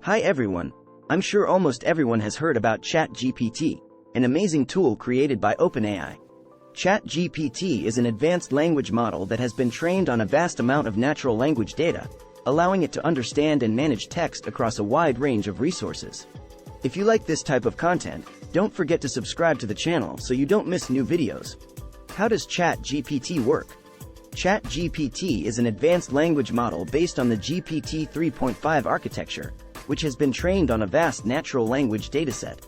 Hi everyone. I'm sure almost everyone has heard about ChatGPT, an amazing tool created by OpenAI. ChatGPT is an advanced language model that has been trained on a vast amount of natural language data, allowing it to understand and manage text across a wide range of resources. If you like this type of content, don't forget to subscribe to the channel so you don't miss new videos. How does ChatGPT work? ChatGPT is an advanced language model based on the GPT 3.5 architecture, which has been trained on a vast natural language dataset.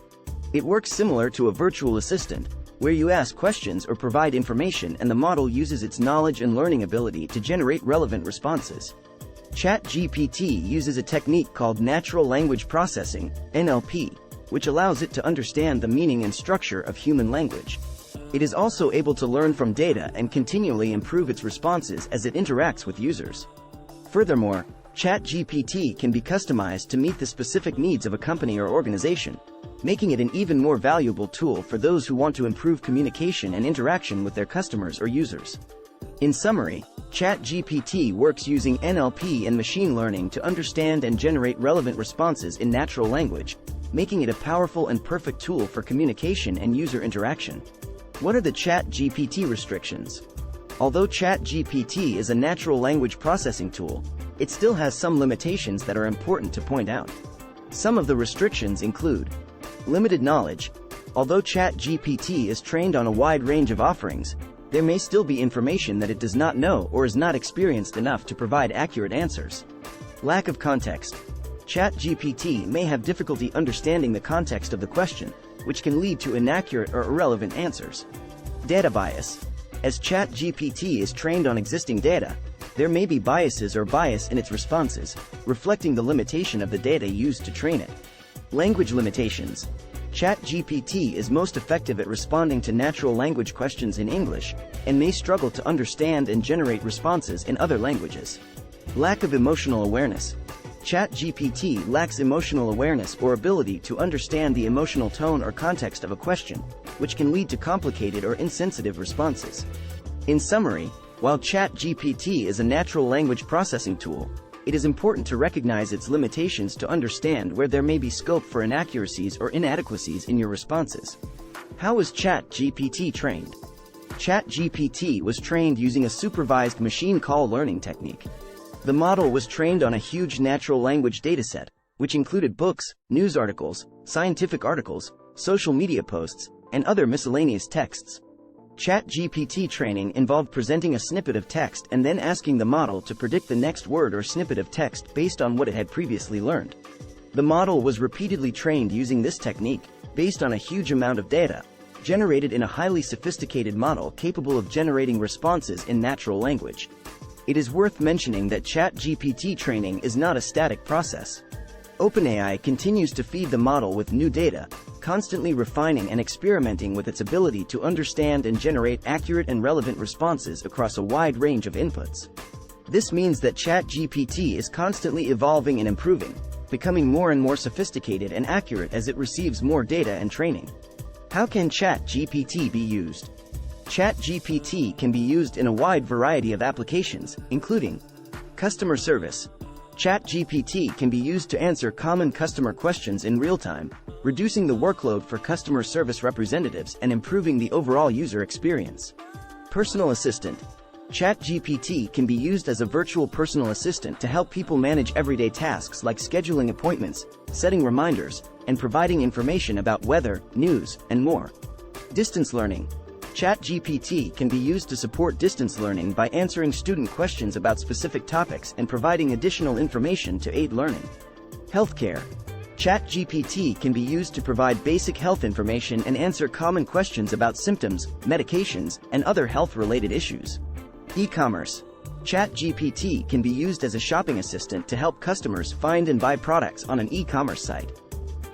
It works similar to a virtual assistant, where you ask questions or provide information and the model uses its knowledge and learning ability to generate relevant responses. ChatGPT uses a technique called natural language processing, NLP, which allows it to understand the meaning and structure of human language. It is also able to learn from data and continually improve its responses as it interacts with users. Furthermore, ChatGPT can be customized to meet the specific needs of a company or organization, making it an even more valuable tool for those who want to improve communication and interaction with their customers or users. In summary, ChatGPT works using NLP and machine learning to understand and generate relevant responses in natural language, making it a powerful and perfect tool for communication and user interaction. What are the ChatGPT restrictions? Although ChatGPT is a natural language processing tool, it still has some limitations that are important to point out. Some of the restrictions include limited knowledge. Although ChatGPT is trained on a wide range of offerings, there may still be information that it does not know or is not experienced enough to provide accurate answers. Lack of context. ChatGPT may have difficulty understanding the context of the question, which can lead to inaccurate or irrelevant answers. Data bias. As ChatGPT is trained on existing data, there may be biases or bias in its responses, reflecting the limitation of the data used to train it. Language limitations. ChatGPT is most effective at responding to natural language questions in English, and may struggle to understand and generate responses in other languages. Lack of emotional awareness. ChatGPT lacks emotional awareness or ability to understand the emotional tone or context of a question, which can lead to complicated or insensitive responses. In summary, while ChatGPT is a natural language processing tool, it is important to recognize its limitations to understand where there may be scope for inaccuracies or inadequacies in your responses. How was ChatGPT trained? ChatGPT was trained using a supervised machine call learning technique. The model was trained on a huge natural language dataset, which included books, news articles, scientific articles, social media posts, and other miscellaneous texts. ChatGPT training involved presenting a snippet of text and then asking the model to predict the next word or snippet of text based on what it had previously learned. The model was repeatedly trained using this technique, based on a huge amount of data, generated in a highly sophisticated model capable of generating responses in natural language. It is worth mentioning that ChatGPT training is not a static process. OpenAI continues to feed the model with new data, constantly refining and experimenting with its ability to understand and generate accurate and relevant responses across a wide range of inputs. This means that ChatGPT is constantly evolving and improving, becoming more and more sophisticated and accurate as it receives more data and training. How can ChatGPT be used? ChatGPT can be used in a wide variety of applications, including customer service. ChatGPT can be used to answer common customer questions in real time, reducing the workload for customer service representatives and improving the overall user experience. Personal assistant. ChatGPT can be used as a virtual personal assistant to help people manage everyday tasks like scheduling appointments, setting reminders, and providing information about weather, news, and more. Distance learning. ChatGPT can be used to support distance learning by answering student questions about specific topics and providing additional information to aid learning. Healthcare. ChatGPT can be used to provide basic health information and answer common questions about symptoms, medications, and other health-related issues. E-commerce. ChatGPT can be used as a shopping assistant to help customers find and buy products on an e-commerce site.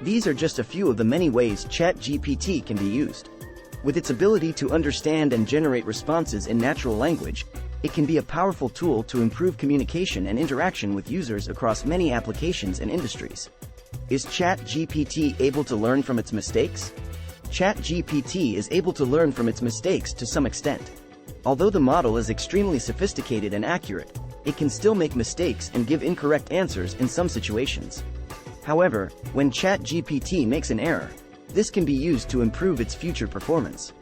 These are just a few of the many ways ChatGPT can be used. With its ability to understand and generate responses in natural language, it can be a powerful tool to improve communication and interaction with users across many applications and industries. Is ChatGPT able to learn from its mistakes? ChatGPT is able to learn from its mistakes to some extent. Although the model is extremely sophisticated and accurate, it can still make mistakes and give incorrect answers in some situations. However, when ChatGPT makes an error, this can be used to improve its future performance.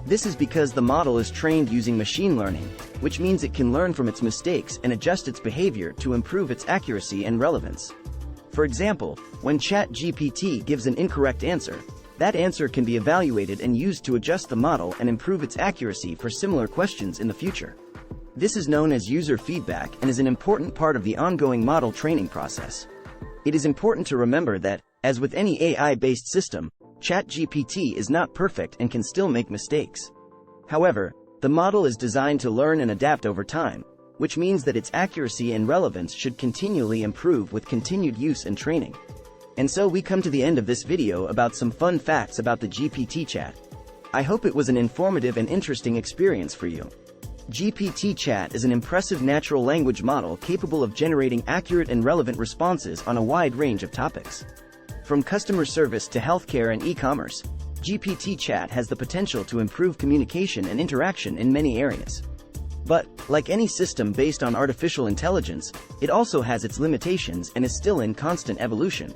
This is because the model is trained using machine learning, which means it can learn from its mistakes and adjust its behavior to improve its accuracy and relevance. For example, when ChatGPT gives an incorrect answer, that answer can be evaluated and used to adjust the model and improve its accuracy for similar questions in the future. This is known as user feedback and is an important part of the ongoing model training process. It is important to remember that, as with any AI-based system, ChatGPT is not perfect and can still make mistakes. However, the model is designed to learn and adapt over time, which means that its accuracy and relevance should continually improve with continued use and training. And so we come to the end of this video about some fun facts about the GPT chat. I hope it was an informative and interesting experience for you. GPT chat is an impressive natural language model capable of generating accurate and relevant responses on a wide range of topics. From customer service to healthcare and e-commerce, GPT chat has the potential to improve communication and interaction in many areas. But, like any system based on artificial intelligence, it also has its limitations and is still in constant evolution.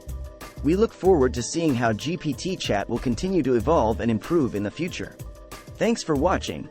We look forward to seeing how GPT chat will continue to evolve and improve in the future. Thanks for watching.